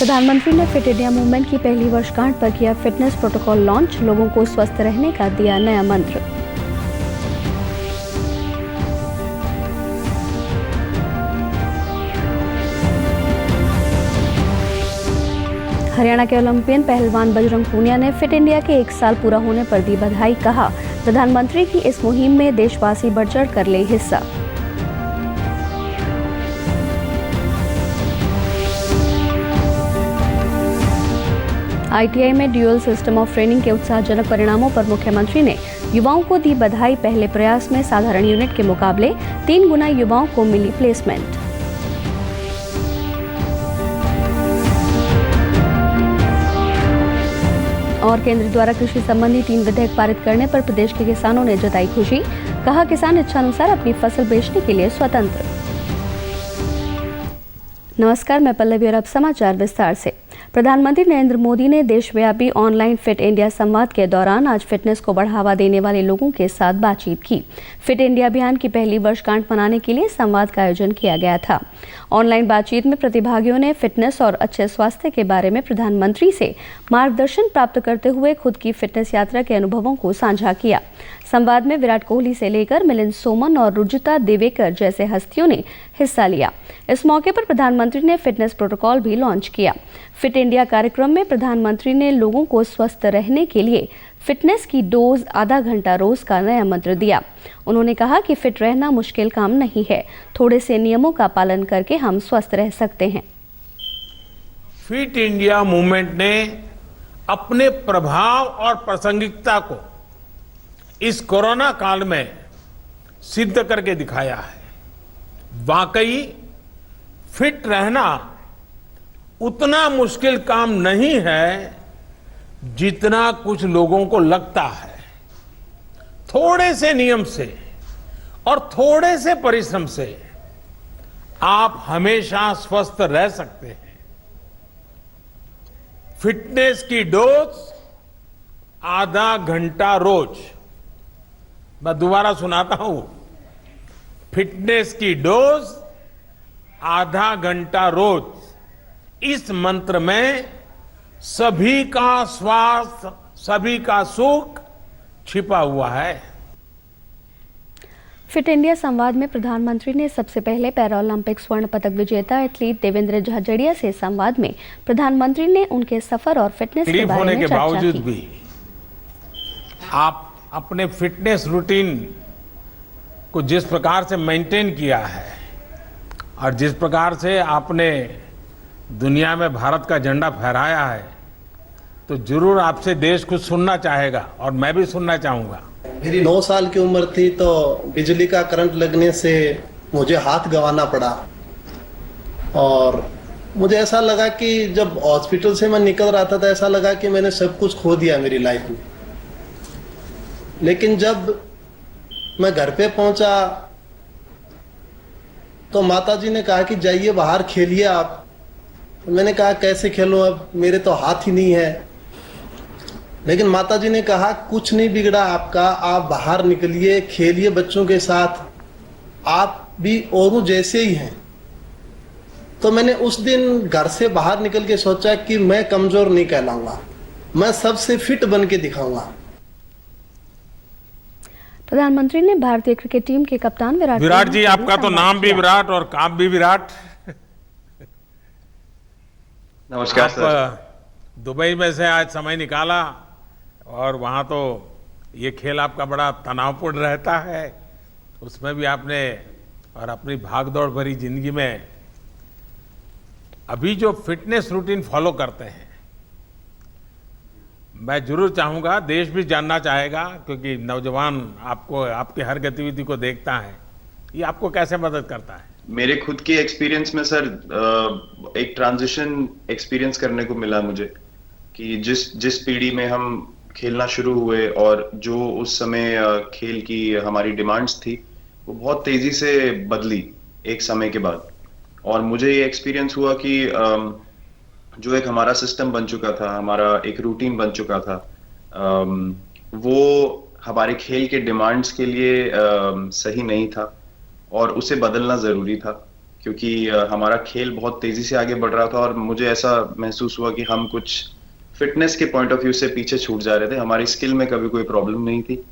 प्रधानमंत्री ने fit India movement की पहली वर्षगांठ पर किया फिटनेस प्रोटोकॉल लॉन्च, लोगों को स्वस्थ रहने का दिया नया मंत्र। हरियाणा के ओलंपियन पहलवान बजरंग पूनिया ने फिट इंडिया के 1 साल पूरा होने पर दी बधाई। कहा, प्रधानमंत्री की इस मुहिम में देशवासी बढ़-चढ़ कर ले हिस्सा। आईटीआई में ड्यूअल सिस्टम ऑफ ट्रेनिंग के उत्साहजनक परिणामों पर मुख्यमंत्री ने युवाओं को दी बधाई। पहले प्रयास में साधारण यूनिट के मुकाबले 3 गुना युवाओं को मिली प्लेसमेंट। और केंद्र द्वारा कृषि संबंधी 3 विधेयक पारित करने पर प्रदेश के किसानों ने जताई खुशी। कहा, किसान इच्छानुसार अपनी फसल बेचने के लिए स्वतंत्र। नमस्कार, मैं पल्लवी और अब समाचार विस्तार से। प्रधानमंत्री नरेंद्र मोदी ने देशव्यापी ऑनलाइन फिट इंडिया संवाद के दौरान आज फिटनेस को बढ़ावा देने वाले लोगों के साथ बातचीत की। फिट इंडिया अभियान की पहली वर्षगांठ मनाने के लिए संवाद का आयोजन किया गया था। ऑनलाइन बातचीत में प्रतिभागियों ने फिटनेस और अच्छे स्वास्थ्य के बारे में प्रधानमंत्री से मार्गदर्शन प्राप्त करते हुए खुद की फिटनेस यात्रा के अनुभवों को साझा किया। संवाद में विराट कोहली से लेकर मिलिंद सोमन और रुजुता दिवेकर जैसे हस्तियों ने हिस्सा लिया। इस मौके पर प्रधानमंत्री ने फिटनेस प्रोटोकॉल भी लॉन्च किया। फिट इंडिया कार्यक्रम में प्रधानमंत्री ने लोगों को स्वस्थ रहने के लिए फिटनेस की डोज आधा घंटा रोज का नया मंत्र दिया। उन्होंने कहा कि फिट रहना मुश्किल काम नहीं है, थोड़े से नियमों का पालन करके हम स्वस्थ रह सकते हैं। फिट इंडिया मूवमेंट ने अपने प्रभाव और प्रासंगिकता को इस कोरोना काल में सिद्ध करके दिखाया है। वाकई फिट रहना उतना मुश्किल काम नहीं है जितना कुछ लोगों को लगता है। थोड़े से नियम से और थोड़े से परिश्रम से आप हमेशा स्वस्थ रह सकते हैं। फिटनेस की डोज आधा घंटा रोज। मैं दोबारा सुनाता हूं, फिटनेस की डोज आधा घंटा रोज। इस मंत्र में सभी का स्वास्थ्य, सभी का सुख छिपा हुआ है। फिट इंडिया संवाद में प्रधानमंत्री ने सबसे पहले पैरालंपिक स्वर्ण पदक विजेता एथलीट देवेंद्र झाझड़िया से संवाद में प्रधानमंत्री ने उनके सफर और फिटनेस के बारे में चर्चा की। के बावजूद भी आप अपने फिटनेस रूटीन को जिस प्रकार से मेंटेन किया है और जिस प्रकार से आपने दुनिया में भारत का झंडा फहराया है, तो जरूर आपसे देश कुछ सुनना चाहेगा और मैं भी सुनना चाहूंगा। मेरी 9 साल की उम्र थी तो बिजली का करंट लगने से मुझे हाथ गंवाना पड़ा और मुझे ऐसा लगा कि जब हॉस्पिटल से मैं निकल रहा था तो ऐसा लगा कि मैंने सब कुछ खो दिया मेरी लाइफ में। लेकिन जब मैं घर पे पहुंचा तो माताजी ने कहा कि जाइए बाहर खेलिए आप। मैंने कहा कैसे खेलूं, अब मेरे तो हाथ ही नहीं है। लेकिन माताजी ने कहा कुछ नहीं बिगड़ा आपका, आप बाहर निकलिए, खेलिए बच्चों के साथ, आप भी औरों जैसे ही हैं। तो मैंने उस दिन घर से बाहर निकल के सोचा कि मैं कमजोर नहीं कहलाऊंगा, मैं सबसे फिट बन के दिखाऊंगा। प्रधानमंत्री ने भारतीय क्रिकेट टीम के कप्तान विराट जी, आपका तो नाम भी विराट और काम भी विराट। नमस्कार सर। दुबई में से आज समय निकाला और वहां तो ये खेल आपका बड़ा तनावपूर्ण रहता है, उसमें भी आपने और अपनी भागदौड़ भरी जिंदगी में अभी जो फिटनेस रूटीन फॉलो करते हैं, मैं जरूर चाहूंगा, देश भी जानना चाहेगा क्योंकि नौजवान आपको, आपकी हर गतिविधि को देखता है, ये आपको कैसे मदद करता है? मेरे खुद के एक्सपीरियंस में सर एक ट्रांजिशन एक्सपीरियंस करने को मिला मुझे कि जिस पीढ़ी में हम खेलना शुरू हुए और जो उस समय खेल की हमारी डिमांड्स थी वो बहुत तेजी से बदली एक समय के बाद। और मुझे ये एक्सपीरियंस हुआ कि जो एक हमारा सिस्टम बन चुका था, हमारा एक रूटीन बन चुका था, वो हमारे खेल के डिमांड्स के लिए सही नहीं था और उसे बदलना जरूरी था क्योंकि हमारा खेल बहुत तेजी से आगे बढ़ रहा था और मुझे ऐसा महसूस हुआ कि हम कुछ फिटनेस के पॉइंट ऑफ व्यू से पीछे छूट जा रहे थे। हमारी स्किल में कभी कोई प्रॉब्लम नहीं थी।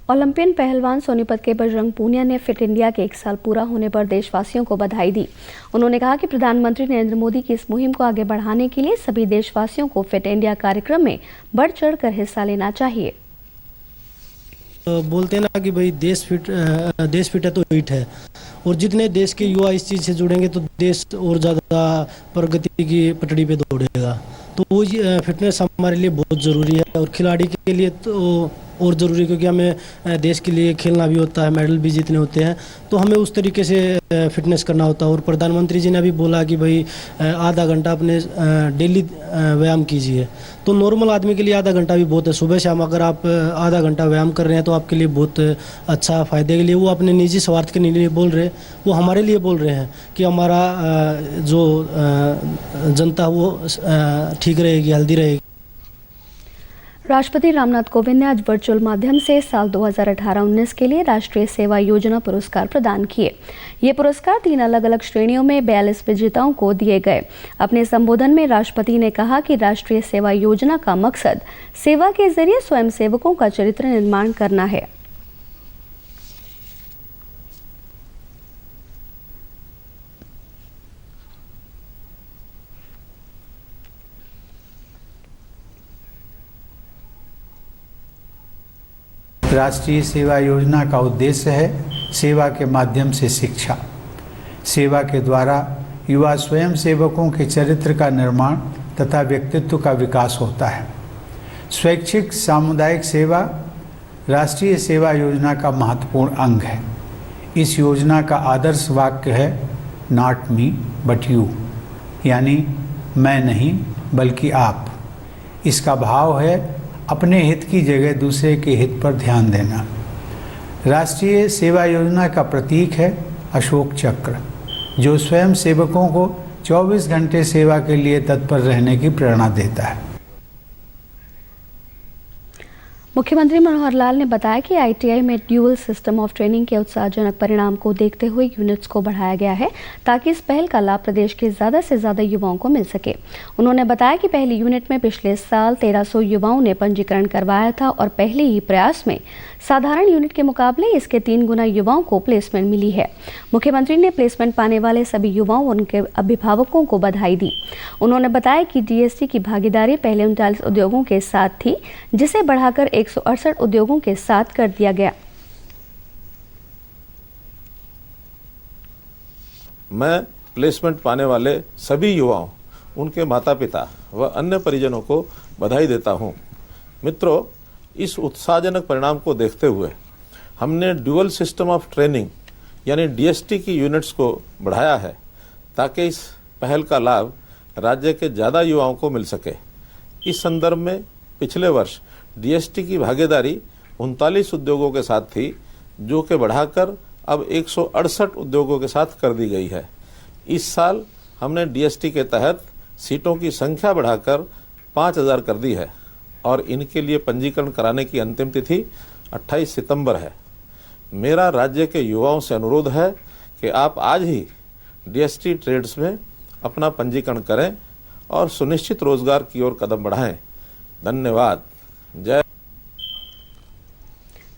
ओलंपियन पहलवान सोनीपत के बजरंग पूनिया ने फिट इंडिया के 1 साल पूरा होने पर देशवासियों को बधाई दी। उन्होंने कहा कि प्रधानमंत्री नरेंद्र मोदी की इस मुहिम को आगे बढ़ाने के लिए सभी देशवासियों को फिट इंडिया कार्यक्रम में बढ़ चढ़कर हिस्सा लेना चाहिए। बोलते हैं ना कि भाई देश फिट है तो हिट है, और जितने देश के युवा इस चीज़ से जुड़ेंगे तो देश और ज़्यादा प्रगति की पटड़ी पे दौड़ेगा। तो वो फिटनेस हमारे लिए बहुत ज़रूरी है, और खिलाड़ी के लिए तो और ज़रूरी, क्योंकि हमें देश के लिए खेलना भी होता है, मेडल भी जीतने होते हैं, तो हमें उस तरीके से फिटनेस करना होता है। और प्रधानमंत्री जी ने अभी बोला कि भाई आधा घंटा अपने डेली व्यायाम कीजिए, तो नॉर्मल आदमी के लिए आधा घंटा भी बहुत है। सुबह शाम अगर आप आधा घंटा व्यायाम कर रहे हैं तो आपके लिए बहुत अच्छा, फ़ायदे के लिए। वो अपने निजी स्वार्थ के लिए बोल रहे, वो हमारे लिए बोल रहे हैं कि हमारा जो जनता वो ठीक रहेगी, हेल्दी रहेगी। राष्ट्रपति रामनाथ कोविंद ने आज वर्चुअल माध्यम से साल 2018-19 के लिए राष्ट्रीय सेवा योजना पुरस्कार प्रदान किए। ये पुरस्कार 3 अलग-अलग श्रेणियों में 42 विजेताओं को दिए गए। अपने संबोधन में राष्ट्रपति ने कहा कि राष्ट्रीय सेवा योजना का मकसद सेवा के जरिए स्वयंसेवकों का चरित्र निर्माण करना है। राष्ट्रीय सेवा योजना का उद्देश्य है सेवा के माध्यम से शिक्षा। सेवा के द्वारा युवा स्वयं सेवकों के चरित्र का निर्माण तथा व्यक्तित्व का विकास होता है। स्वैच्छिक सामुदायिक सेवा राष्ट्रीय सेवा योजना का महत्वपूर्ण अंग है। इस योजना का आदर्श वाक्य है नॉट मी बट यू, यानी मैं नहीं बल्कि आप। इसका भाव है अपने हित की जगह दूसरे के हित पर ध्यान देना। राष्ट्रीय सेवा योजना का प्रतीक है अशोक चक्र, जो स्वयं सेवकों को 24 घंटे सेवा के लिए तत्पर रहने की प्रेरणा देता है। मुख्यमंत्री मनोहर लाल ने बताया कि आईटीआई में ड्यूअल सिस्टम ऑफ ट्रेनिंग के उत्साहजनक परिणाम को देखते हुए यूनिट्स को बढ़ाया गया है, ताकि इस पहल का लाभ प्रदेश के ज़्यादा से ज़्यादा युवाओं को मिल सके। उन्होंने बताया कि पहली यूनिट में पिछले साल 1300 युवाओं ने पंजीकरण करवाया था, और पहले ही प्रयास में साधारण यूनिट के मुकाबले इसके 3 गुना युवाओं को प्लेसमेंट मिली है। मुख्यमंत्री ने प्लेसमेंट पाने वाले सभी युवाओं और उनके अभिभावकों को बधाई दी। उन्होंने बताया कि डीएसटी की भागीदारी पहले 39 उद्योगों के साथ थी, जिसे बढ़ाकर 168 उद्योगों के साथ कर दिया गया। मैं प्लेसमेंट पाने वाले सभी युवाओं, उनके माता पिता व अन्य परिजनों को बधाई देता हूं। मित्रों, इस उत्साहजनक परिणाम को देखते हुए हमने ड्यूअल सिस्टम ऑफ ट्रेनिंग यानी डीएसटी की यूनिट्स को बढ़ाया है, ताकि इस पहल का लाभ राज्य के ज़्यादा युवाओं को मिल सके। इस संदर्भ में पिछले वर्ष डीएसटी की भागीदारी 39 उद्योगों के साथ थी, जो कि बढ़ाकर अब 168 उद्योगों के साथ कर दी गई है। इस साल हमने डीएसटी के तहत सीटों की संख्या बढ़ाकर 5000 कर दी है, और इनके लिए पंजीकरण कराने की अंतिम तिथि 28 सितंबर है। मेरा राज्य के युवाओं से अनुरोध है कि आप आज ही डीएसटी ट्रेड्स में अपना पंजीकरण करें और सुनिश्चित रोजगार की ओर कदम बढ़ाएं। धन्यवाद। जय।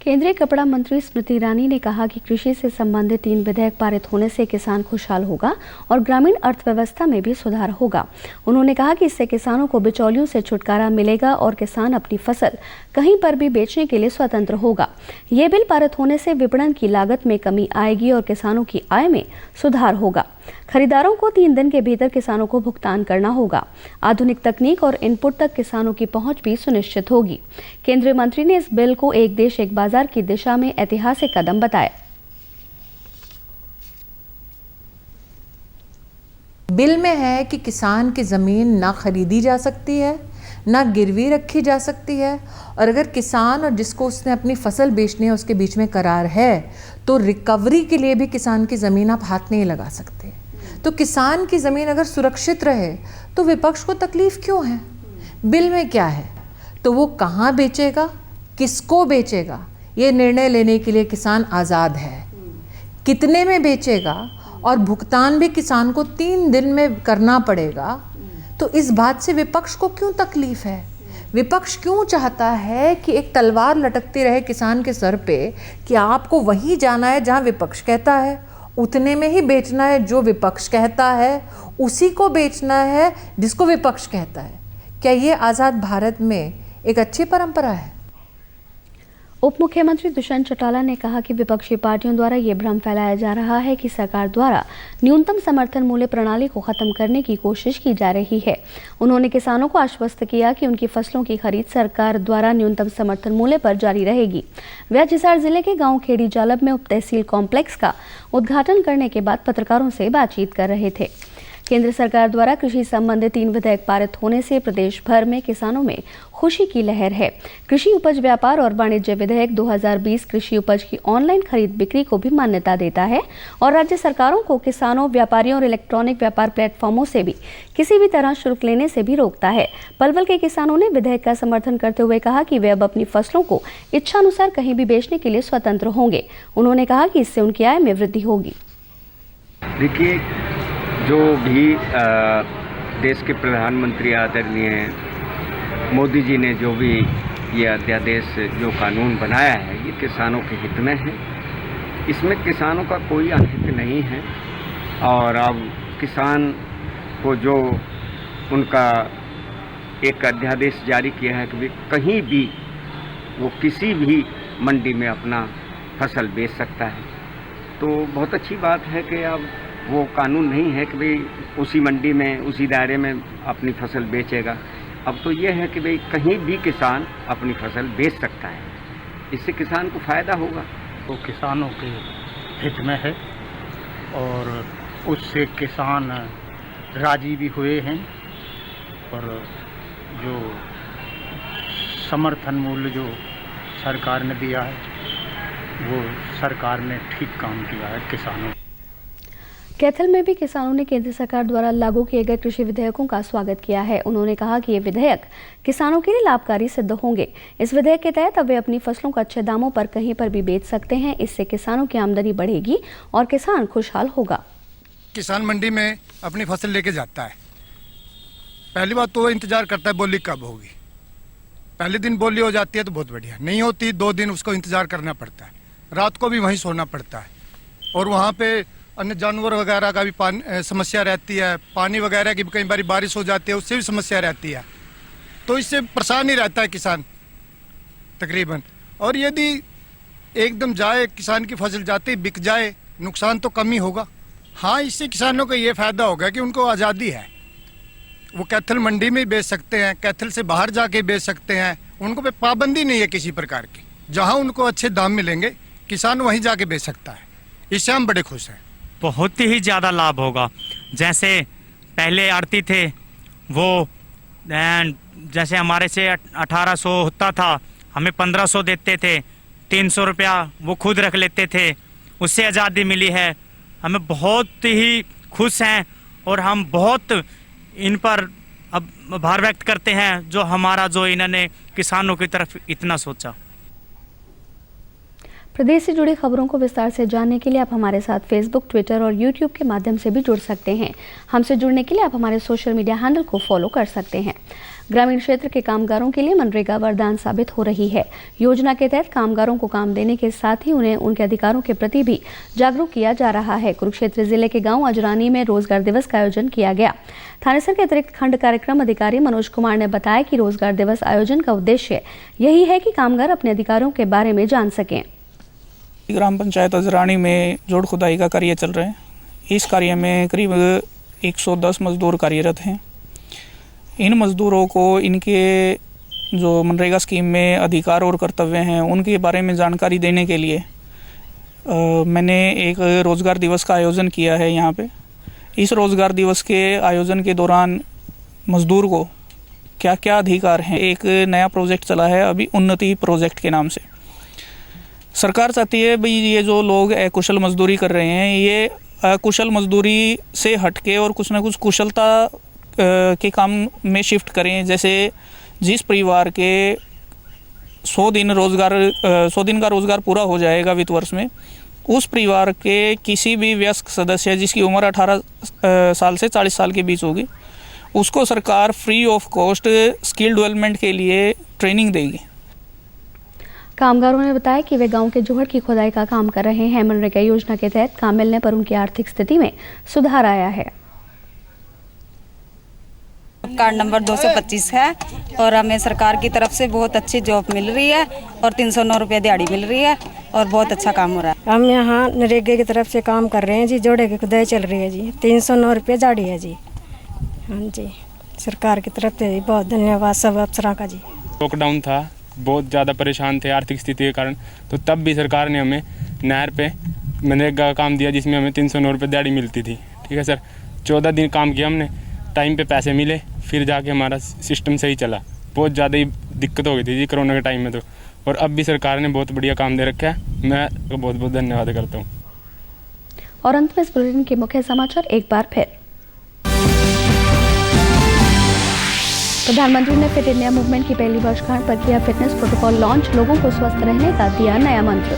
केंद्रीय कपड़ा मंत्री स्मृति ईरानी ने कहा कि कृषि से संबंधित 3 विधेयक पारित होने से किसान खुशहाल होगा और ग्रामीण अर्थव्यवस्था में भी सुधार होगा। उन्होंने कहा कि इससे किसानों को बिचौलियों से छुटकारा मिलेगा और किसान अपनी फसल कहीं पर भी बेचने के लिए स्वतंत्र होगा। ये बिल पारित होने से विपणन की लागत में कमी आएगी और किसानों की आय में सुधार होगा। खरीदारों को 3 दिन के भीतर किसानों को भुगतान करना होगा। आधुनिक तकनीक और इनपुट तक किसानों की पहुंच भी सुनिश्चित होगी। केंद्रीय मंत्री ने इस बिल को एक देश एक बाजार की दिशा में ऐतिहासिक कदम बताया। बिल में है कि किसान की ज़मीन ना खरीदी जा सकती है, ना गिरवी रखी जा सकती है, और अगर किसान और जिसको उसने अपनी फसल बेचनी है उसके बीच में करार है तो रिकवरी के लिए भी किसान की ज़मीन आप हाथ नहीं लगा सकते। तो किसान की ज़मीन अगर सुरक्षित रहे तो विपक्ष को तकलीफ क्यों है? बिल में क्या है तो वो कहाँ बेचेगा, किसको बेचेगा, ये निर्णय लेने के लिए किसान आज़ाद है। कितने में बेचेगा और भुगतान भी किसान को 3 दिन में करना पड़ेगा, तो इस बात से विपक्ष को क्यों तकलीफ है? विपक्ष क्यों चाहता है कि एक तलवार लटकती रहे किसान के सर पे कि आपको वहीं जाना है जहां विपक्ष कहता है, उतने में ही बेचना है जो विपक्ष कहता है, उसी को बेचना है जिसको विपक्ष कहता है? क्या ये आज़ाद भारत में एक अच्छी परंपरा है? उप मुख्यमंत्री दुष्यंत चौटाला ने कहा कि विपक्षी पार्टियों द्वारा ये भ्रम फैलाया जा रहा है कि सरकार द्वारा न्यूनतम समर्थन मूल्य प्रणाली को खत्म करने की कोशिश की जा रही है। उन्होंने किसानों को आश्वस्त किया कि उनकी फसलों की खरीद सरकार द्वारा न्यूनतम समर्थन मूल्य पर जारी रहेगी। वे आज हिसार जिले के गांव खेड़ी जालब में उप तहसील कॉम्प्लेक्स का उद्घाटन करने के बाद पत्रकारों से बातचीत कर रहे थे। केंद्र सरकार द्वारा कृषि संबंधी 3 विधेयक पारित होने से प्रदेश भर में किसानों में खुशी की लहर है। कृषि उपज व्यापार और वाणिज्य विधेयक 2020 कृषि उपज की ऑनलाइन खरीद बिक्री को भी मान्यता देता है और राज्य सरकारों को किसानों, व्यापारियों और इलेक्ट्रॉनिक व्यापार प्लेटफॉर्मों से भी किसी भी तरह शुल्क लेने से भी रोकता है। पलवल के किसानों ने विधेयक का समर्थन करते हुए कहा कि वे अब अपनी फसलों को इच्छानुसार कहीं भी बेचने के लिए स्वतंत्र होंगे। उन्होंने कहा कि इससे उनकी आय में वृद्धि होगी। देखिए, जो भी देश के प्रधानमंत्री आदरणीय मोदी जी ने जो भी ये अध्यादेश जो कानून बनाया है, ये किसानों के हित में है। इसमें किसानों का कोई अनहित नहीं है और अब किसान को जो उनका एक अध्यादेश जारी किया है कि वे कहीं भी वो किसी भी मंडी में अपना फसल बेच सकता है, तो बहुत अच्छी बात है कि अब वो कानून नहीं है कि भाई उसी मंडी में उसी दायरे में अपनी फसल बेचेगा। अब तो ये है कि भाई कहीं भी किसान अपनी फसल बेच सकता है, इससे किसान को फ़ायदा होगा। तो किसानों के हित में है और उससे किसान राजी भी हुए हैं और जो समर्थन मूल्य जो सरकार ने दिया है वो सरकार ने ठीक काम किया है किसानों। कैथल में भी किसानों ने केंद्र सरकार द्वारा लागू किए गए कृषि विधेयकों का स्वागत किया है। उन्होंने कहा कि ये विधेयक किसानों के लिए लाभकारी सिद्ध होंगे। इस विधेयक के तहत अब वे अपनी फसलों को अच्छे दामों पर कहीं पर भी बेच सकते हैं। इससे किसानों की आमदनी बढ़ेगी और किसान खुशहाल होगा। किसान मंडी में अपनी फसल लेके जाता है, पहली बात तो इंतजार करता है बोली कब होगी। पहले दिन बोली हो जाती है तो बहुत बढ़िया, नहीं होती 2 दिन उसको इंतजार करना पड़ता है, रात को भी वहीं सोना पड़ता है और वहाँ पे अन्य जानवर वगैरह का भी समस्या रहती है, पानी वगैरह की भी कई बार बारिश हो जाती है, उससे भी समस्या रहती है, तो इससे परेशान ही रहता है किसान तकरीबन। और यदि एकदम जाए किसान की फसल जाते ही बिक जाए, नुकसान तो कम ही होगा। हाँ, इससे किसानों को ये फायदा होगा कि उनको आज़ादी है, वो कैथल मंडी में बेच सकते हैं, कैथल से बाहर जाके बेच सकते हैं, उनको पे पाबंदी नहीं है किसी प्रकार की। जहाँ उनको अच्छे दाम मिलेंगे किसान वहीं जाके बेच सकता है। इससे हम बड़े खुश हैं। बहुत ही ज़्यादा लाभ होगा। जैसे पहले आड़ती थे वो जैसे हमारे से 1800 होता था, हमें 1500 देते थे, 300 रुपया वो खुद रख लेते थे, उससे आज़ादी मिली है। हमें बहुत ही खुश हैं और हम बहुत इन पर अब आभार व्यक्त करते हैं जो हमारा जो इन्होंने किसानों की तरफ इतना सोचा। प्रदेश से जुड़ी खबरों को विस्तार से जानने के लिए आप हमारे साथ फेसबुक, ट्विटर और यूट्यूब के माध्यम से भी जुड़ सकते हैं। हमसे जुड़ने के लिए आप हमारे सोशल मीडिया हैंडल को फॉलो कर सकते हैं। ग्रामीण क्षेत्र के कामगारों के लिए मनरेगा वरदान साबित हो रही है। योजना के तहत कामगारों को काम देने के साथ ही उन्हें उनके अधिकारों के प्रति भी जागरूक किया जा रहा है। कुरुक्षेत्र जिले के गांव अजरानी में रोजगार दिवस का आयोजन किया गया। थानेसर के अतिरिक्त खंड कार्यक्रम अधिकारी मनोज कुमार ने बताया कि रोजगार दिवस आयोजन का उद्देश्य यही है कि कामगार अपने अधिकारों के बारे में जान सकें। ग्राम पंचायत अजरानी में जोड़ खुदाई का कार्य चल रहा है। इस कार्य में करीब 110 मजदूर कार्यरत हैं। इन मजदूरों को इनके जो मनरेगा स्कीम में अधिकार और कर्तव्य हैं उनके बारे में जानकारी देने के लिए मैंने एक रोज़गार दिवस का आयोजन किया है यहाँ पे। इस रोज़गार दिवस के आयोजन के दौरान मजदूर को क्या क्या अधिकार हैं, एक नया प्रोजेक्ट चला है अभी उन्नति प्रोजेक्ट के नाम से। सरकार चाहती है भाई ये जो लोग अकुशल मजदूरी कर रहे हैं ये अकुशल मजदूरी से हटके और कुछ ना कुछ कुशलता के काम में शिफ्ट करें। जैसे जिस परिवार के 100 दिन का रोज़गार पूरा हो जाएगा वित्त वर्ष में, उस परिवार के किसी भी वयस्क सदस्य जिसकी उम्र 18 साल से 40 साल के बीच होगी, उसको सरकार free of cost skill development के लिए ट्रेनिंग देगी। कामगारों ने बताया कि वे गांव के जोहड़ की खुदाई का काम कर रहे हैं। मनरेगा योजना के तहत काम मिलने पर उनकी आर्थिक स्थिति में सुधार आया है। कार्ड नंबर 225 है और हमें सरकार की तरफ से बहुत अच्छी जॉब मिल रही है और 309 रुपये दिहाड़ी मिल रही है और बहुत अच्छा काम हो रहा है। हम यहाँ नरेगा की तरफ से काम कर रहे हैं जी, जोड़े की खुदाई चल रही है जी, 309 रुपये दिहाड़ी है जी। हाँ जी, सरकार की तरफ से बहुत धन्यवाद सब अफसरों का जी। लॉकडाउन था, बहुत ज़्यादा परेशान थे आर्थिक स्थिति के कारण, तो तब भी सरकार ने हमें नहर पे मनरेगा का काम दिया जिसमें हमें 309 रुपये दिहाड़ी मिलती थी। ठीक है सर, 14 दिन काम किया हमने, टाइम पे पैसे मिले, फिर जाके हमारा सिस्टम सही चला। बहुत ज़्यादा ही दिक्कत हो गई थी जी कोरोना के टाइम में तो, और अब भी सरकार ने बहुत बढ़िया काम दे रखा है। मैं बहुत बहुत धन्यवाद करता हूँ। और अंत में इस बुलेटिन के मुख्य समाचार एक बार फिर। प्रधानमंत्री ने फिट इंडिया मूवमेंट की पहली वर्षगांठ पर किया फिटनेस प्रोटोकॉल लॉन्च, लोगों को स्वस्थ रहने का दिया नया मंत्र।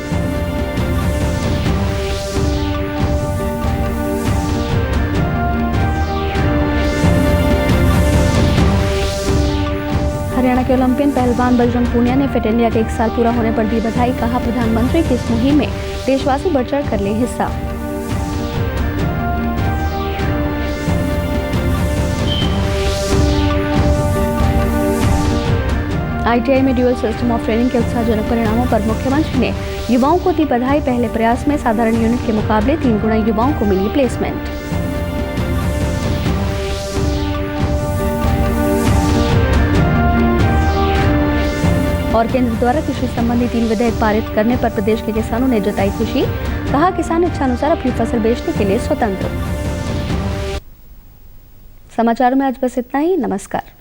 हरियाणा के ओलंपियन पहलवान बजरंग पूनिया ने फिट इंडिया के 1 साल पूरा होने पर दी बधाई। कहा, प्रधानमंत्री की इस मुहिम में देशवासी बढ़ चढ़ कर ले हिस्सा। ITI में ड्यूअल सिस्टम ऑफ ट्रेनिंग के उत्साहजनक परिणामों पर मुख्यमंत्री ने युवाओं को दी बधाई। पहले प्रयास में साधारण यूनिट के मुकाबले 3 गुना युवाओं को मिली प्लेसमेंट। और केंद्र द्वारा कृषि संबंधी 3 विधेयक पारित करने पर प्रदेश के किसानों ने जताई खुशी। कहा, किसान इच्छानुसार अपनी फसल बेचने के लिए स्वतंत्र। समाचारों में आज बस इतना ही। नमस्कार।